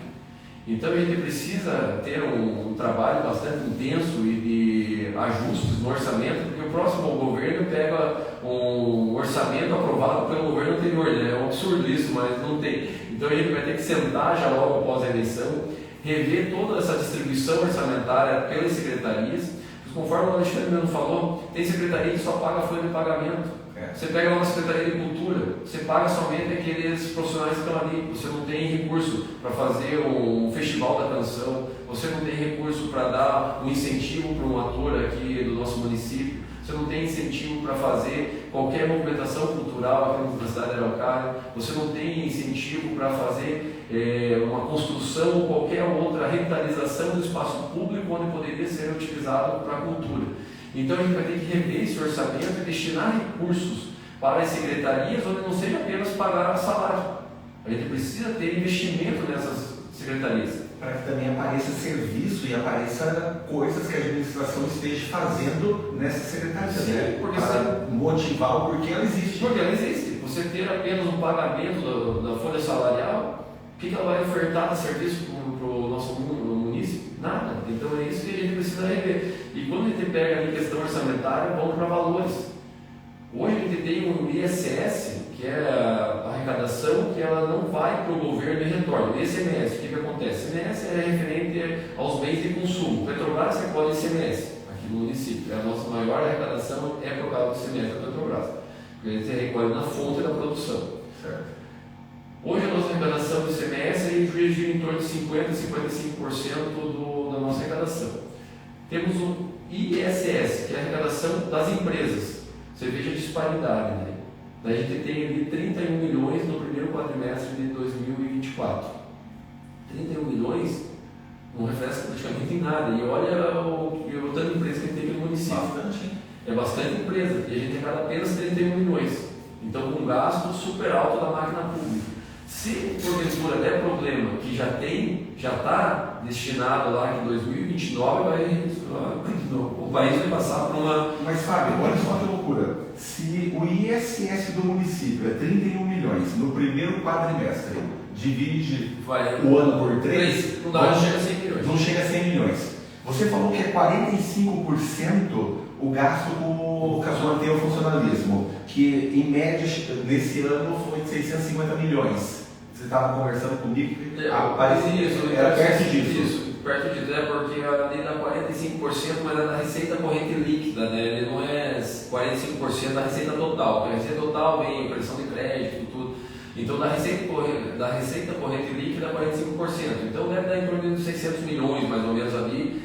Então a gente precisa ter um trabalho bastante intenso e de ajustes no orçamento, porque o próximo governo pega um orçamento aprovado pelo governo anterior, né? É um absurdo isso, mas não tem. Então a gente vai ter que sentar já logo após a eleição, rever toda essa distribuição orçamentária pelas secretarias. Conforme o Alexandre mesmo falou, tem secretaria que só paga a folha de pagamento. Você pega uma Secretaria de Cultura, você paga somente aqueles profissionais que estão ali. Você não tem recurso para fazer um festival da canção, você não tem recurso para dar um incentivo para um ator aqui do nosso município, você não tem incentivo para fazer qualquer movimentação cultural aqui na cidade de Araucária, você não tem incentivo para fazer uma construção ou qualquer outra revitalização do espaço público onde poderia ser utilizado para a cultura. Então a gente vai ter que rever esse orçamento e destinar recursos para as secretarias onde não seja apenas pagar salário. A gente precisa ter investimento nessas secretarias. Para que também apareça serviço e apareça coisas que a administração esteja fazendo nessa secretaria. Sim, né? porque para motivar o porquê ela existe. Porque ela existe. Você ter apenas um pagamento da folha salarial, o que ela vai ofertar de serviço para o nosso município? Nada. Então é isso que a gente precisa rever. E quando a gente pega a questão orçamentária, vamos para valores. Hoje a gente tem um ISS, que é a arrecadação que ela não vai para o governo e retorna. O ICMS, o que acontece? O ICMS é referente aos bens de consumo. Petrobras recolhe ICMS aqui no município. A nossa maior arrecadação é por causa do ICMS da Petrobras, porque a gente recolhe na fonte da produção. Certo. Hoje a nossa arrecadação do ICMS gira em torno de 50% a 55% da nossa arrecadação. Temos o ISS, que é a arrecadação das empresas. Você veja a disparidade, né? A gente tem ali 31 milhões no primeiro quadrimestre de 2024. 31 milhões Não reflete praticamente em nada. E olha o tanto de empresa que tem aqui no município. Bastante, hein? É bastante empresa. E a gente arrecada apenas 31 milhões. Então, com um gasto super alto da máquina pública. Se porventura der problema que já está destinado lá que em 2029 o país vai passar por uma. Mas Fábio, olha só que loucura. Se o ISS do município é 31 milhões no primeiro quadrimestre, divide o ano por 3, não chega a 100 milhões. Não chega a 100 milhões. Você falou que é 45% o gasto para manter o funcionalismo, que em média nesse ano foi de 650 milhões. Você estava conversando comigo, era perto disso. Isso, perto disso, porque a lei dá 45%, mas é da receita corrente líquida, né? Ele não é 45% da receita total, porque a receita total vem pressão de crédito e tudo. Então, da receita corrente líquida, 45%. Então, deve dar em torno de 600 milhões, mais ou menos, ali,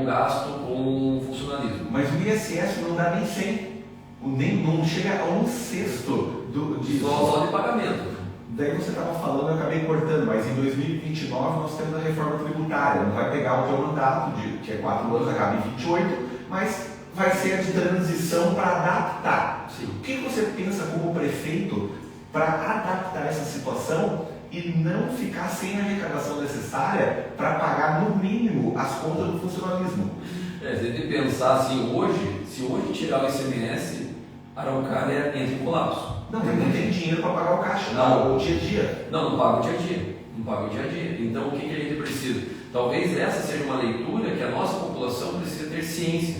o gasto com funcionalismo. Mas o ISS não dá nem 100, não chega a um sexto disso. Só de pagamento. Daí você estava falando, eu acabei cortando, mas em 2029 nós temos a reforma tributária. Não vai pegar o teu mandato, que é 4 anos, acaba em 28, mas vai ser a de transição para adaptar. Sim. O que você pensa como prefeito para adaptar essa situação e não ficar sem a arrecadação necessária para pagar no mínimo as contas do funcionalismo? Se a gente pensar assim, se hoje tirar o ICMS, a Araucária entra em colapso. Não tem dinheiro para pagar o caixa, o dia a dia. Não paga o dia a dia. Então o que a gente precisa? Talvez essa seja uma leitura que a nossa população precisa ter ciência.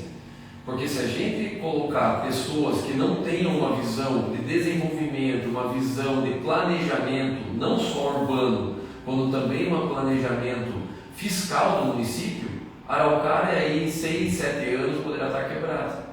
Porque se a gente colocar pessoas que não tenham uma visão de desenvolvimento, uma visão de planejamento, não só urbano, como também um planejamento fiscal do município, a Araucária aí em 6, 7 anos poderá estar quebrada.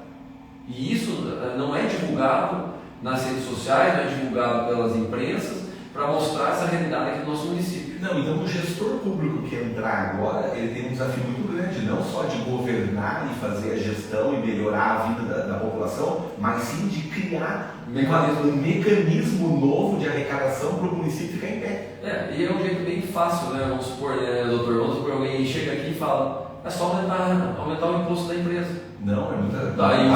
E isso não é divulgado nas redes sociais, não é divulgado pelas imprensas, para mostrar essa realidade aqui do nosso município. Não, então o gestor público que entrar agora, ele tem um desafio muito grande, não só de governar e fazer a gestão e melhorar a vida da população, mas sim de criar um mecanismo novo de arrecadação para o município ficar em pé. E é um jeito bem fácil, né? Vamos supor, vamos supor, alguém chega aqui e fala, é só aumentar o imposto da empresa. Não, é muita. Daí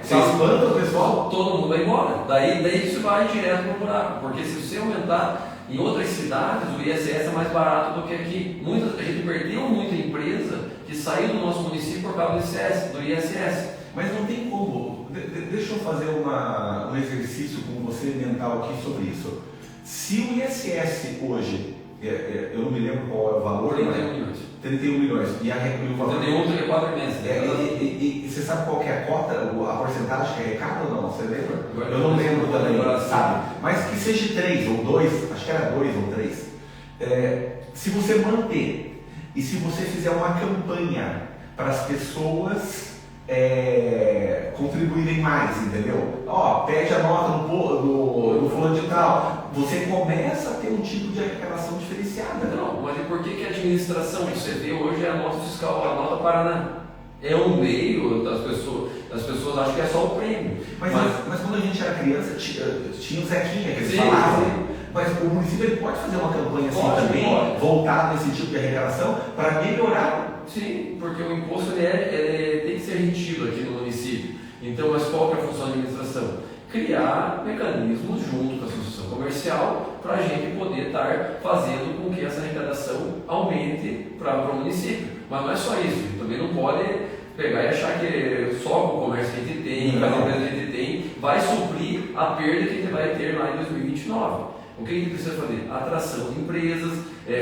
você espanta o pessoal. Todo mundo vai embora. Daí você vai direto para o buraco. Porque se você aumentar em outras cidades, o ISS é mais barato do que aqui. A gente perdeu muita empresa que saiu do nosso município por causa do ISS. Mas não tem como. Deixa eu fazer um exercício com você mental aqui sobre isso. Se o ISS hoje, eu não me lembro qual é o valor, 31 milhões. 31 milhões. E o valor. 31 é 4 meses. E você sabe qual que é a cota, a porcentagem que arrecada ou não? Você lembra? Eu não lembro também, sabe? Mas que seja 3 ou 2, acho que era 2 ou 3. Se você manter e se você fizer uma campanha para as pessoas contribuírem mais, entendeu? Pede a nota do fulano de tal. Você começa a ter um tipo de arrecadação diferenciada. Não, mas e por que a administração que você vê hoje é a nota fiscal, a nota Paraná? É um meio das pessoas acham que é só o prêmio. Mas quando a gente era criança, tinha o Zequinha, que eles sim, falavam. sim. Mas o município ele pode fazer uma campanha assim também, voltada nesse tipo de arrecadação, para melhorar. Sim, porque o imposto ele tem que ser retido aqui no município. Então, mas qual que é a função da administração? Criar mecanismos junto com a associação comercial para a gente poder estar fazendo com que essa arrecadação aumente para o município. Mas não é só isso, a gente também não pode pegar e achar que só com o comércio que a gente tem, com as empresas que a gente tem, vai suprir a perda que a gente vai ter lá em 2029. O que a gente precisa fazer? Atração de empresas,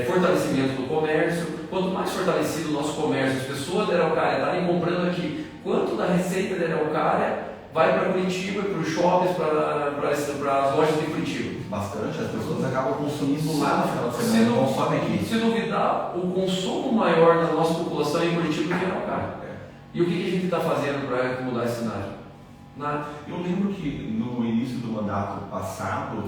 fortalecimento do comércio. Quanto mais fortalecido o nosso comércio, as pessoas da Araucária estarem comprando aqui, quanto da receita da Araucária vai para Curitiba, para os shoppings, para as lojas de Curitiba? Bastante, as pessoas acabam consumindo lá no final de semana, não consomem aqui. Se duvidar, o consumo maior da nossa população é em Curitiba que é Araucária. E o que a gente está fazendo para mudar esse cenário? Nada. Eu lembro que no início do mandato passado,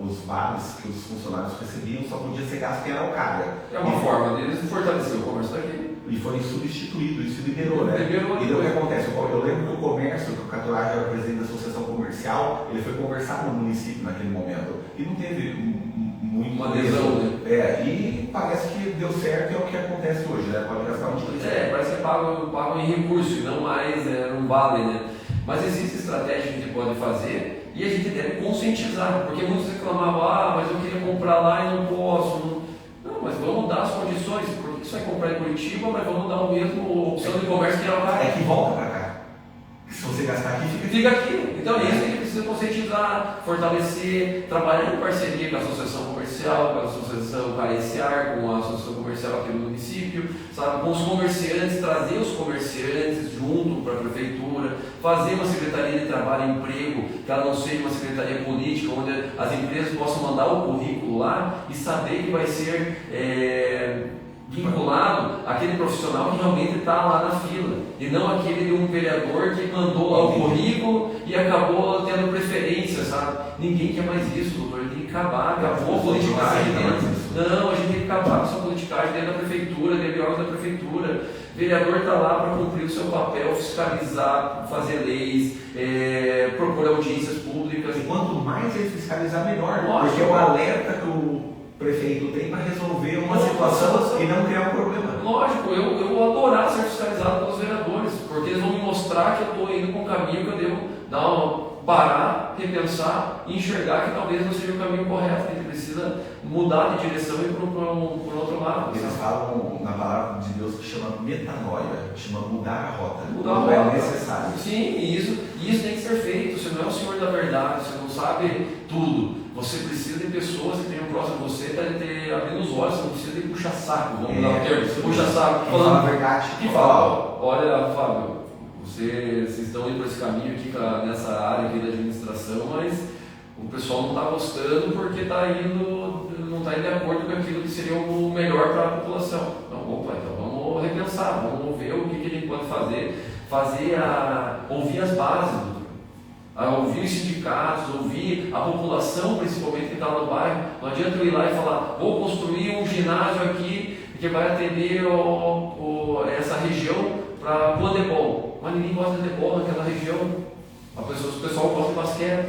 os vales que os funcionários recebiam só podia ser gasto em Araucária. É uma forma deles de fortalecer o comércio daqui. E foi substituído, isso liberou, né? Liberou. E daí o que acontece? Eu lembro que o comércio, que o Caturage era presidente da associação comercial, ele foi conversar no município naquele momento. E não teve muito uma adesão, né? E parece que deu certo, é o que acontece hoje, né? Pode gastar onde quiser. Parece que pagam em recurso e não mais não vale, né? Mas existe estratégia que a gente pode fazer e a gente deve conscientizar, porque muitos reclamavam, mas eu queria comprar lá e não posso. Não, mas vamos dar as condições, porque você vai comprar em Curitiba, mas vamos dar o mesmo opção de comércio que era o cara. É que volta para cá. Se você gastar aqui, fica aqui. Então é isso que a gente precisa conscientizar, fortalecer, trabalhar em parceria com a associação comercial, com a associação Carenciar, com a associação comercial aqui no município, sabe, com os comerciantes, trazer os comerciantes junto para a prefeitura, fazer uma secretaria de trabalho e emprego, que ela não seja uma secretaria política, onde as empresas possam mandar o currículo lá e saber que vai ser vinculado àquele profissional que realmente está lá na fila, e não aquele de um vereador que mandou lá o currículo e acabou tendo preferência, sabe? Ninguém quer mais isso, doutor, tem que acabar, acabou a politicagem dentro. Não, a gente tem que acabar com essa politicagem dentro da prefeitura, dentro de órgãos da prefeitura. O vereador está lá para cumprir o seu papel, fiscalizar, fazer leis, propor audiências públicas. E quanto mais ele fiscalizar, melhor. Lógico. Porque é o alerta que o prefeito tem para resolver uma situação e não criar um problema. Lógico, eu vou adorar ser fiscalizado pelos vereadores, porque eles vão me mostrar que eu estou indo com um caminho que eu devo parar, repensar e enxergar que talvez não seja o caminho correto, que a gente precisa mudar de direção e ir por outro lado. Eles falam na palavra de Deus que chama metanoia, chama mudar a rota. Mudar a rota. É necessário. Sim, e isso tem que ser feito. Você não é o senhor da verdade, você não sabe tudo. Você precisa de pessoas que tenham próximo a você para abrir os olhos, você não precisa de puxar saco, vamos dar o termo, puxa saco, falando a verdade. Que fala, olha, Fábio, vocês estão indo por esse caminho aqui nessa área aqui da administração, mas o pessoal não está gostando porque não está indo de acordo com aquilo que seria o melhor para a população. Então, vamos repensar, vamos ver o que a gente pode fazer, ouvir as bases, ouvir os sindicatos, ouvir a população, principalmente que está no bairro. Não adianta eu ir lá e falar, vou construir um ginásio aqui que vai atender essa região para handebol. Mas ninguém gosta de handebol naquela região. O pessoal gosta de basquete.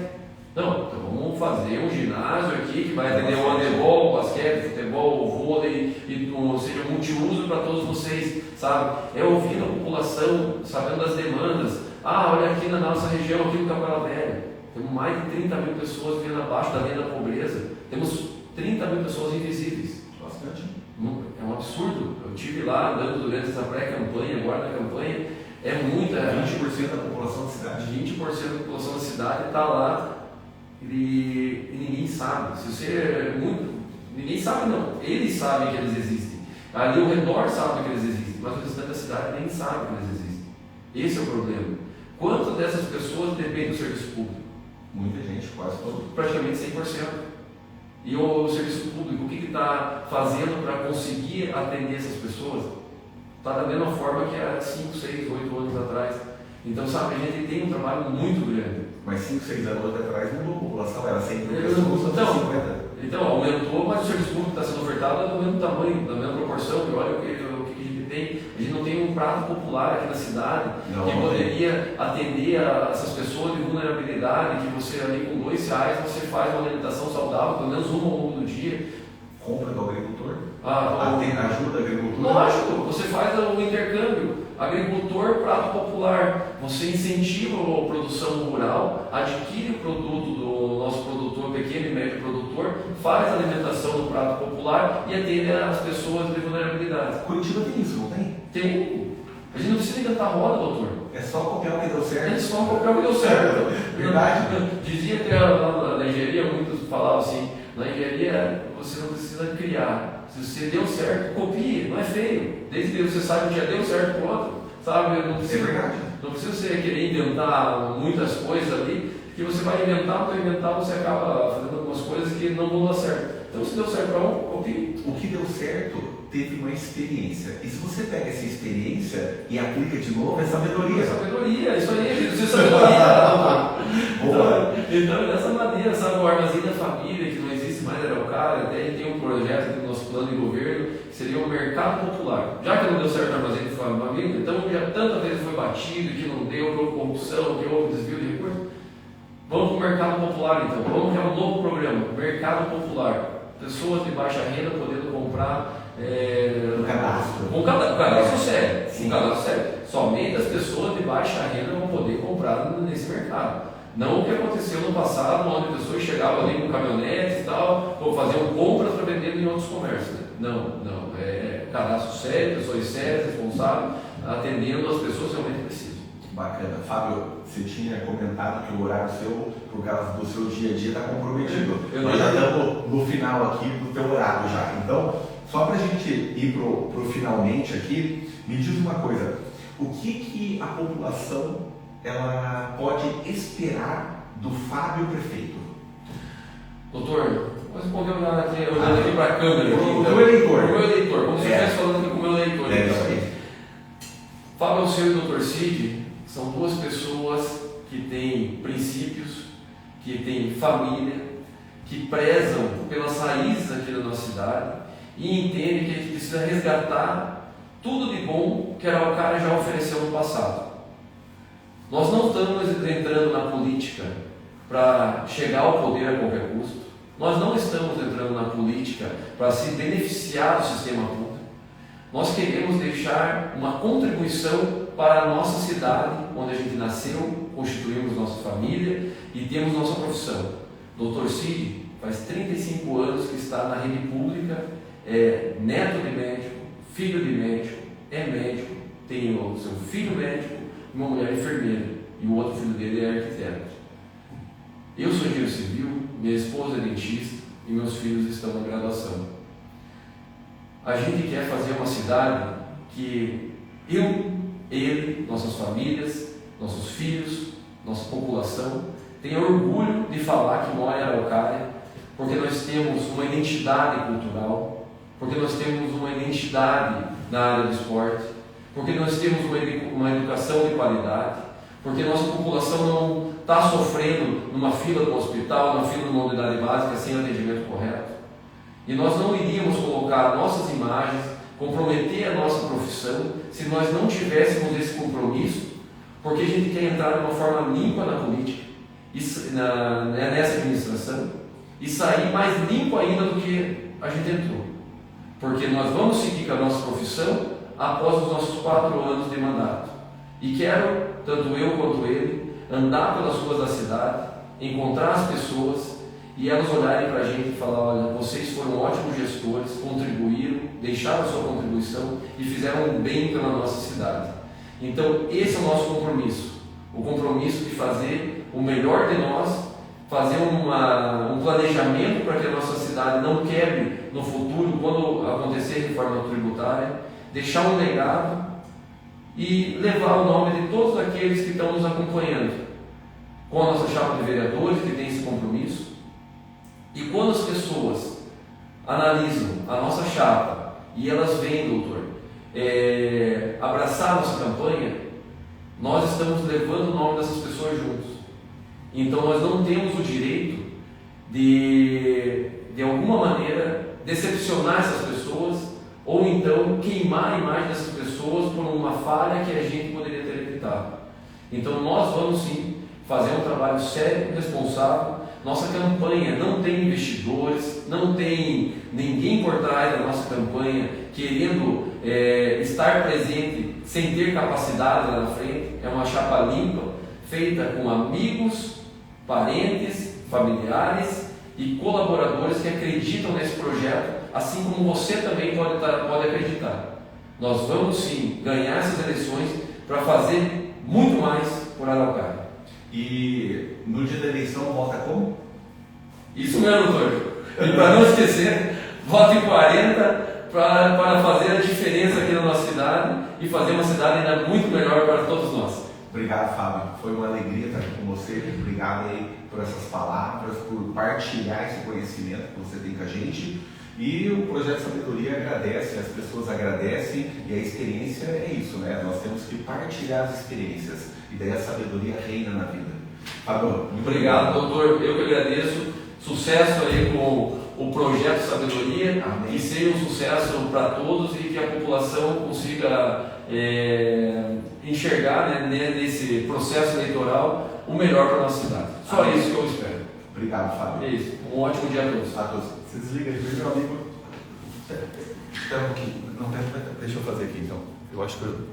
Não, então vamos fazer um ginásio aqui que vai atender o handebol, o basquete, o futebol, o vôlei, e seja multiuso para todos vocês, sabe? É ouvir a população, sabendo das demandas. Olha aqui na nossa região, aqui no Capela Velha, temos mais de 30 mil pessoas vivendo abaixo da linha da pobreza. Temos 30 mil pessoas invisíveis. Bastante. É um absurdo. Eu estive lá andando durante essa pré-campanha, agora na campanha, é muita. 20% da população da cidade. 20% da população da cidade está lá e ninguém sabe. Ninguém sabe não. Eles sabem que eles existem. Ali ao redor sabem que eles existem, mas o restante da cidade nem sabe que eles existem. Esse é o problema. Quantas dessas pessoas dependem do serviço público? Muita gente, quase todo. Praticamente 100%. E o serviço público, o que está fazendo para conseguir atender essas pessoas? Está da mesma forma que há 5, 6, 8 anos atrás. Então, sabe, a gente tem um trabalho muito grande. Mas 5, 6 anos atrás mudou a população, era 100 mil pessoas, então, 50. Então, aumentou, mas o serviço público está sendo ofertado é do mesmo tamanho, da mesma proporção, que olha o que a gente tem. A gente não tem um prato popular aqui na cidade que poderia atender a essas pessoas de vulnerabilidade, que você ali com R$2 você faz uma alimentação saudável, pelo menos uma ao longo do dia. Compra do agricultor? Ajuda o agricultor? Lógico, você faz o intercâmbio. Agricultor, prato popular. Você incentiva a produção rural, adquire o produto do nosso produtor, pequeno e médio produtor, faz a alimentação do prato popular e atende as pessoas de vulnerabilidade. Curitiba tem isso, não tem? Tem. A gente não precisa inventar roda, doutor. É só copiar o que deu certo. É só copiar o que deu certo. Verdade. Dizia que na engenharia, muitos falavam assim, na engenharia você não precisa criar. Se você deu certo, copie, não é feio. Desde que você sabe que já deu certo para o outro, sabe? Não precisa, verdade. Não precisa você querer inventar muitas coisas ali, que você vai inventar, você acaba fazendo algumas coisas que não vão dar certo. Então, se deu certo para um, copie. O que deu certo teve uma experiência. E se você pega essa experiência e aplica de novo, é sabedoria. Sabedoria, isso aí, Jesus, é sabedoria. Então, dessa maneira, sabe, o Armazém da Família, que não existe mais na Araucária, até a gente tem um projeto aqui no nosso plano de governo, que seria um mercado popular. Já que não deu certo o Armazém da Família, então já tantas vezes foi batido, que não deu, que houve corrupção, que houve desvio de recursos. Vamos para o mercado popular então, vamos criar um novo programa, Mercado Popular. pessoas de baixa renda podendo comprar O cadastro. um cadastro sério. Sim. Um cadastro sério. Somente as pessoas de baixa renda vão poder comprar nesse mercado. Não o que aconteceu no passado, onde pessoas chegavam ali com caminhonetes e tal, ou faziam compras para vender em outros comércios. Né? Não. É cadastro sério, pessoas sérias, responsáveis, atendendo as pessoas que realmente precisam. Bacana. Fábio, você tinha comentado que o horário seu, por causa do seu dia a dia, está comprometido. Nós já estamos no final aqui do teu horário já. Então, só para a gente ir pro finalmente aqui, me diz uma coisa. O que a população ela pode esperar do Fábio Prefeito? Doutor, vou responder olhando aqui para a câmera. O meu eleitor. O meu eleitor, como se eu estivesse falando aqui com o meu eleitor. Isso aí. Fábio Alceu e o Dr. Cid são duas pessoas que têm princípios, que têm família, que prezam pelas raízes aqui da nossa cidade e entendem que a gente precisa resgatar tudo de bom que a Araucária já ofereceu no passado. Nós não estamos entrando na política para chegar ao poder a qualquer custo. Nós não estamos entrando na política para se beneficiar do sistema público. Nós queremos deixar uma contribuição para a nossa cidade, onde a gente nasceu, constituímos nossa família e temos nossa profissão. Dr. Cid faz 35 anos que está na rede pública, é neto de médico, filho de médico, é médico, tem o seu filho médico, uma mulher enfermeira e o outro filho dele é arquiteto. Eu sou engenheiro civil, minha esposa é dentista e meus filhos estão na graduação. A gente quer fazer uma cidade que ele, nossas famílias, nossos filhos, nossa população tenha orgulho de falar que mora em Araucária, porque nós temos uma identidade cultural, porque nós temos uma identidade na área do esporte, porque nós temos uma educação de qualidade, porque nossa população não está sofrendo numa fila do hospital, numa fila de uma unidade básica sem atendimento correto. E nós não iríamos colocar nossas imagens, comprometer a nossa profissão, se nós não tivéssemos esse compromisso, porque a gente quer entrar de uma forma limpa na política, nessa administração, e sair mais limpo ainda do que a gente entrou. Porque nós vamos seguir com a nossa profissão após os nossos 4 anos de mandato. E quero, tanto eu quanto ele, andar pelas ruas da cidade, encontrar as pessoas e elas olharem para a gente e falar: olha, vocês foram ótimos gestores, contribuíram, deixaram a sua contribuição e fizeram um bem pela nossa cidade. Então esse é o nosso compromisso, o compromisso de fazer o melhor de nós, fazer um planejamento para que a nossa cidade não quebre no futuro, quando acontecer a reforma tributária, deixar um legado e levar o nome de todos aqueles que estão nos acompanhando, com a nossa chapa de vereadores que tem esse compromisso. E quando as pessoas analisam a nossa chapa e elas veem, doutor, abraçar a nossa campanha, nós estamos levando o nome dessas pessoas juntos. Então nós não temos o direito de alguma maneira, decepcionar essas pessoas ou então queimar a imagem dessas pessoas por uma falha que a gente poderia ter evitado. Então nós vamos sim fazer um trabalho sério, responsável. Nossa campanha não tem investidores, não tem ninguém por trás da nossa campanha querendo estar presente sem ter capacidade lá na frente. É uma chapa limpa, feita com amigos, parentes, familiares e colaboradores que acreditam nesse projeto, assim como você também pode acreditar. Nós vamos sim ganhar essas eleições para fazer muito mais por Araucária. E no dia da eleição vota como? Isso mesmo, doutor. E para não esquecer, vote 40 para fazer a diferença aqui na nossa cidade e fazer uma cidade ainda muito melhor para todos nós. Obrigado, Fábio. Foi uma alegria estar aqui com você. Obrigado aí por essas palavras, por partilhar esse conhecimento que você tem com a gente. E o Projeto Sabedoria agradece, as pessoas agradecem, e a experiência é isso, né? Nós temos que partilhar as experiências, e daí a sabedoria reina na vida. Fábio, muito obrigado, doutor. Eu que agradeço. Sucesso aí com o Projeto Sabedoria. Amém. Que seja um sucesso para todos e que a população consiga enxergar, né, nesse processo eleitoral o melhor para a nossa cidade. Só Amém. Isso que eu espero. Obrigado, Fábio. Isso. Um ótimo dia a todos. A todos. Você desliga aí, meu amigo. Espera um pouquinho. Não, deixa eu fazer aqui então. Eu acho que eu...